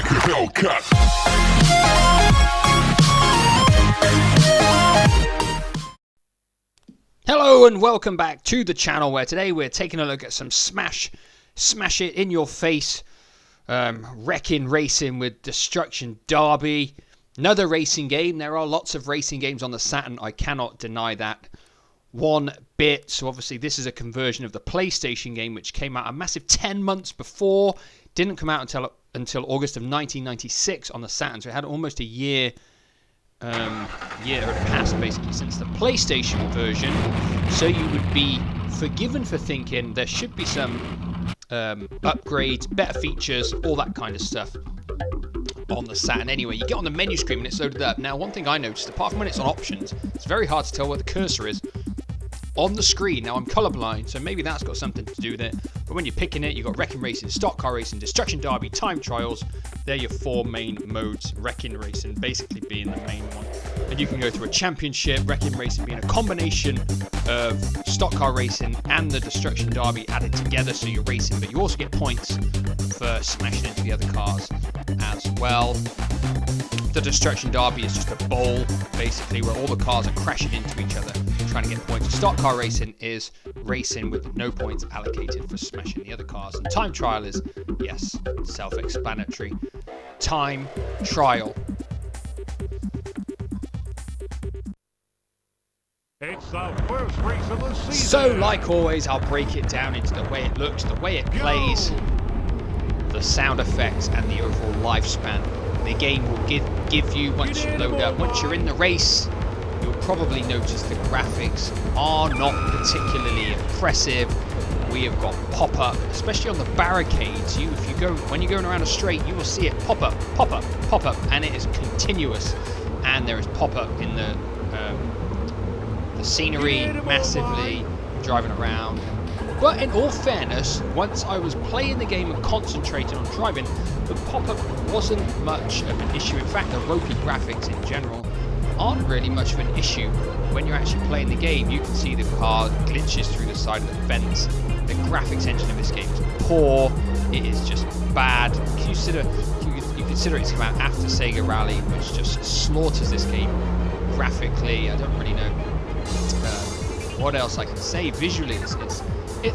like a Hellcat. Hello and welcome back to the channel, where today we're taking a look at some smash it in your face wrecking racing with Destruction Derby. Another racing game. There are lots of racing games on the Saturn, I cannot deny that one bit. So obviously this is a conversion of the PlayStation game, which came out a massive 10 months before. Didn't come out until August of 1996 on the Saturn, so it had almost a year had passed basically since the PlayStation version. So you would be forgiven for thinking there should be some upgrades, better features, all that kind of stuff on the Saturn. Anyway, you get on the menu screen and it's loaded up. Now, one thing I noticed, apart from when it's on options, it's very hard to tell where the cursor is on the screen. Now, I'm colorblind, so maybe that's got something to do with it. But when you're picking it, you've got Wrecking Racing, Stock Car Racing, Destruction Derby, Time Trials. They're your four main modes, Wrecking Racing basically being the main one. And you can go through a championship, Wrecking Racing being a combination of Stock Car Racing and the Destruction Derby added together, so you're racing, but you also get points for smashing into the other cars as well. The Destruction Derby is just a bowl, basically, where all the cars are crashing into each other, trying to get points. Stock Car Racing is racing with no points allocated for smashing the other cars. And Time Trial is, yes, self-explanatory. Time Trial. It's the first race of the season. So, like always, I'll break it down into the way it looks, the way it plays, the sound effects, and the overall lifespan. The game will give you, once you load up, once you're in the race, you'll probably notice the graphics are not particularly impressive. We have got pop-up, especially on the barricades. When you're going around a straight, you will see it pop up, pop up, pop up, and it is continuous. And there is pop-up in the scenery massively, driving around. But in all fairness, once I was playing the game and concentrating on driving, the pop-up wasn't much of an issue. In fact, the ropey graphics in general aren't really much of an issue. When you're actually playing the game, you can see the car glitches through the side of the fence. The graphics engine of this game is poor. It is just bad. You consider it's come out after Sega Rally, which just slaughters this game graphically. I don't really know what else I can say. Visually, it's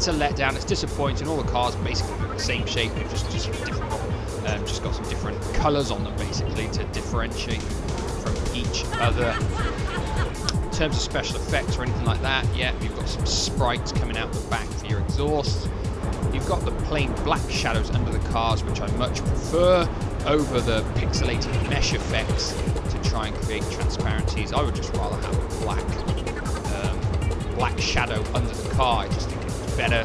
a letdown. It's disappointing. All the cars basically look the same shape. They've just different, just got some different colours on them basically to differentiate from each other. In terms of special effects or anything like that, yeah, you've got some sprites coming out the back for your exhaust. You've got the plain black shadows under the cars, which I much prefer over the pixelated mesh effects to try and create transparencies. I would just rather have a black shadow under the car. I just think it's better.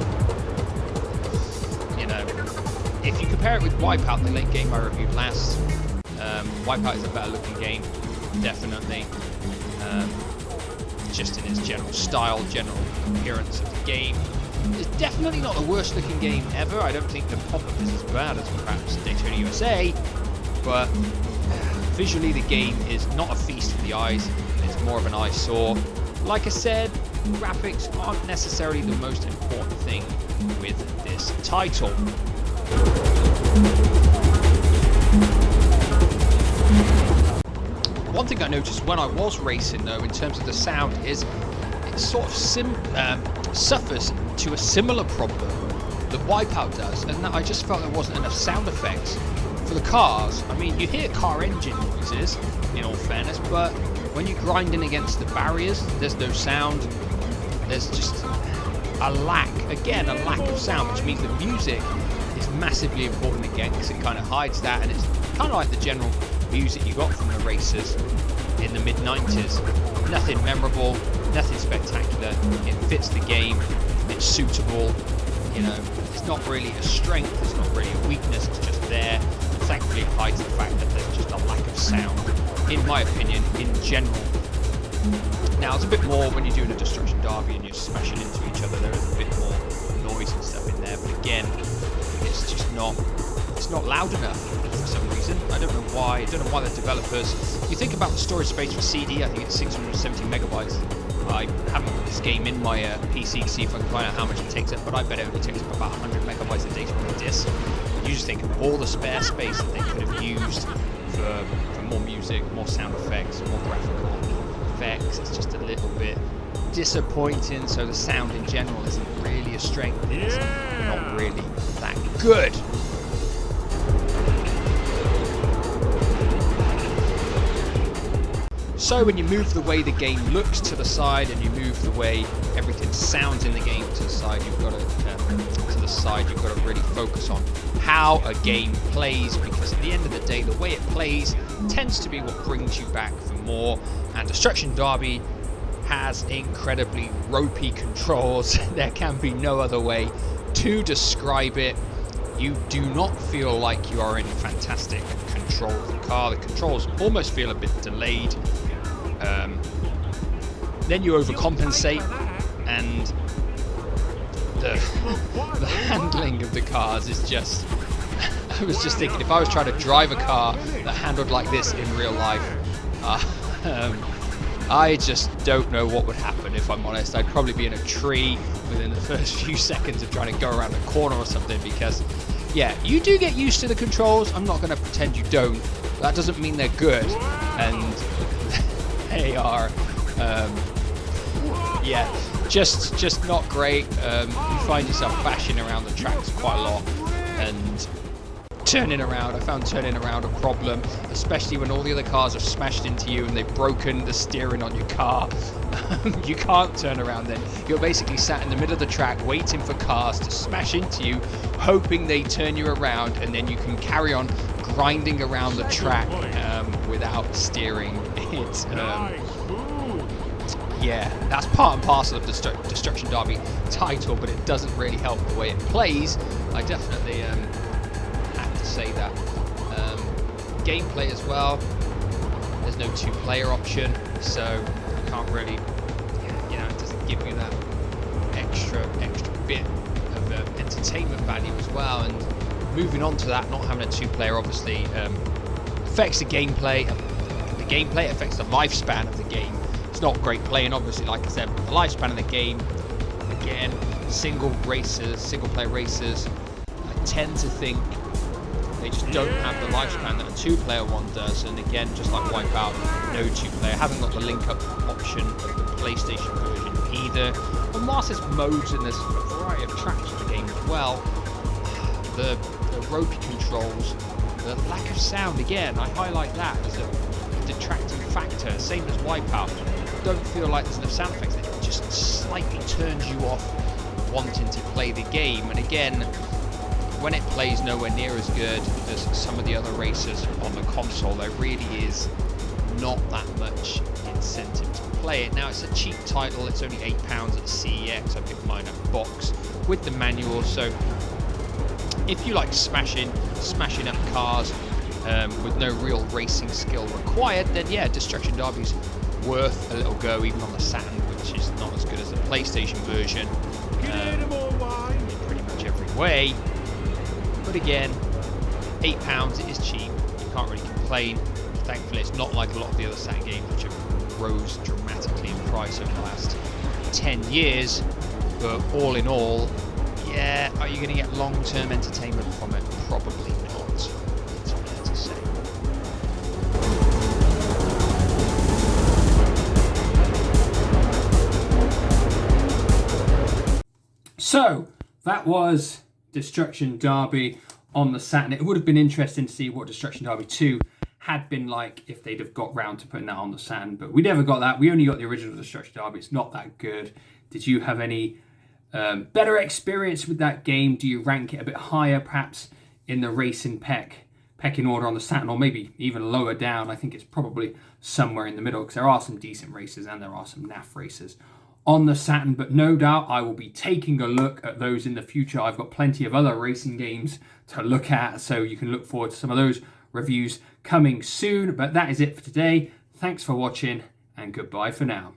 You know, if you compare it with Wipeout, the late game I reviewed last, Wipeout is a better looking game, definitely. Just in its general style, general appearance of the game. It's definitely not the worst looking game ever. I don't think the pop-up is as bad as perhaps Daytona USA, but visually the game is not a feast for the eyes. It's more of an eyesore. Like I said, graphics aren't necessarily the most important thing with this title. One thing I noticed when I was racing, though, in terms of the sound, is it sort of suffers to a similar problem that Wipeout does, and that I just felt there wasn't enough sound effects for the cars. I mean, you hear car engine noises, in all fairness, but when you're grinding against the barriers, there's no sound. There's just a lack of sound, which means the music is massively important again, because it kind of hides that, and it's kind of like the general music you got from the racers in the mid-90s. Nothing memorable, nothing spectacular. It fits the game, it's suitable, you know, it's not really a strength, it's not really a weakness, it's just there. And thankfully it hides the fact that there's just a lack of sound, in my opinion, in general. Now, it's a bit more when you're doing a Destruction Derby and you're smashing into each other, there is a bit more noise and stuff in there, but again, it's just not loud enough for some reason. I don't know why. I don't know why the developers... You think about the storage space for CD, I think it's 670 megabytes. I haven't put this game in my PC to see if I can find out how much it takes up, but I bet it only takes up about 100 megabytes of data on the disk. you just think of all the spare space that they could have used for more music, more sound effects, more graphical effects. It's just a little bit disappointing. So the sound in general isn't really a strength. It's not really that good. So when you move the way the game looks to the side and you move the way everything sounds in the game to the side, you've got to really focus on how a game plays, because at the end of the day, the way it plays tends to be what brings you back for more. And Destruction Derby has incredibly ropey controls. There can be no other way to describe it. You do not feel like you are in fantastic control of the car. The controls almost feel a bit delayed. Then you overcompensate, and the handling of the cars is just... I was just thinking, if I was trying to drive a car that handled like this in real life, I just don't know what would happen, if I'm honest. I'd probably be in a tree within the first few seconds of trying to go around a corner or something, because, yeah, you do get used to the controls. I'm not going to pretend you don't. That doesn't mean they're good, and they are, yeah, just not great. You find yourself bashing around the tracks quite a lot, and turning around. I found turning around a problem, especially when all the other cars have smashed into you and they've broken the steering on your car. You can't turn around then. You're basically sat in the middle of the track waiting for cars to smash into you, hoping they turn you around, and then you can carry on grinding around the track without steering it. Yeah, that's part and parcel of the Destruction Derby title, but it doesn't really help the way it plays. I definitely have to say that. Gameplay as well, there's no two-player option, so you can't really, you know, it doesn't give you that extra bit of entertainment value as well. And moving on to that, not having a two-player obviously affects the gameplay. The gameplay affects the lifespan of the game. It's not great playing, obviously, like I said, but the lifespan of the game, again, single-player races, I tend to think they just don't have the lifespan that a two-player one does. And again, just like Wipeout, no two-player. Haven't got the link-up option of the PlayStation version either. And whilst there's modes and there's a variety of tracks in the game as well, the ropey controls, the lack of sound, again, I highlight that as a detracting factor. Same as Wipeout. Don't feel like there's enough sound effects. It just slightly turns you off wanting to play the game. And again, when it plays nowhere near as good as some of the other races on the console, there really is not that much incentive to play it. Now, it's a cheap title. It's only £8 at CEX. I picked mine up box with the manual. So if you like smashing up cars with no real racing skill required, then yeah, Destruction Derby's worth a little go, even on the Saturn, which is not as good as the PlayStation version in pretty much every way. But again, £8, it is cheap. You can't really complain. Thankfully, it's not like a lot of the other Saturn games which have rose dramatically in price over the last 10 years. But all in all, yeah, are you going to get long-term entertainment from it? Probably not. It's fair to say. So, that was Destruction Derby on the Saturn. It would have been interesting to see what Destruction Derby 2 had been like if they'd have got round to putting that on the Saturn, but we never got that. We only got the original Destruction Derby. It's not that good. Did you have any better experience with that game? Do you rank it a bit higher, perhaps in the racing pecking order on the Saturn, or maybe even lower down? I think it's probably somewhere in the middle, because there are some decent races and there are some naff races on the Saturn, but no doubt I will be taking a look at those in the future. I've got plenty of other racing games to look at, so you can look forward to some of those reviews coming soon. But that is it for today. Thanks for watching, and goodbye for now.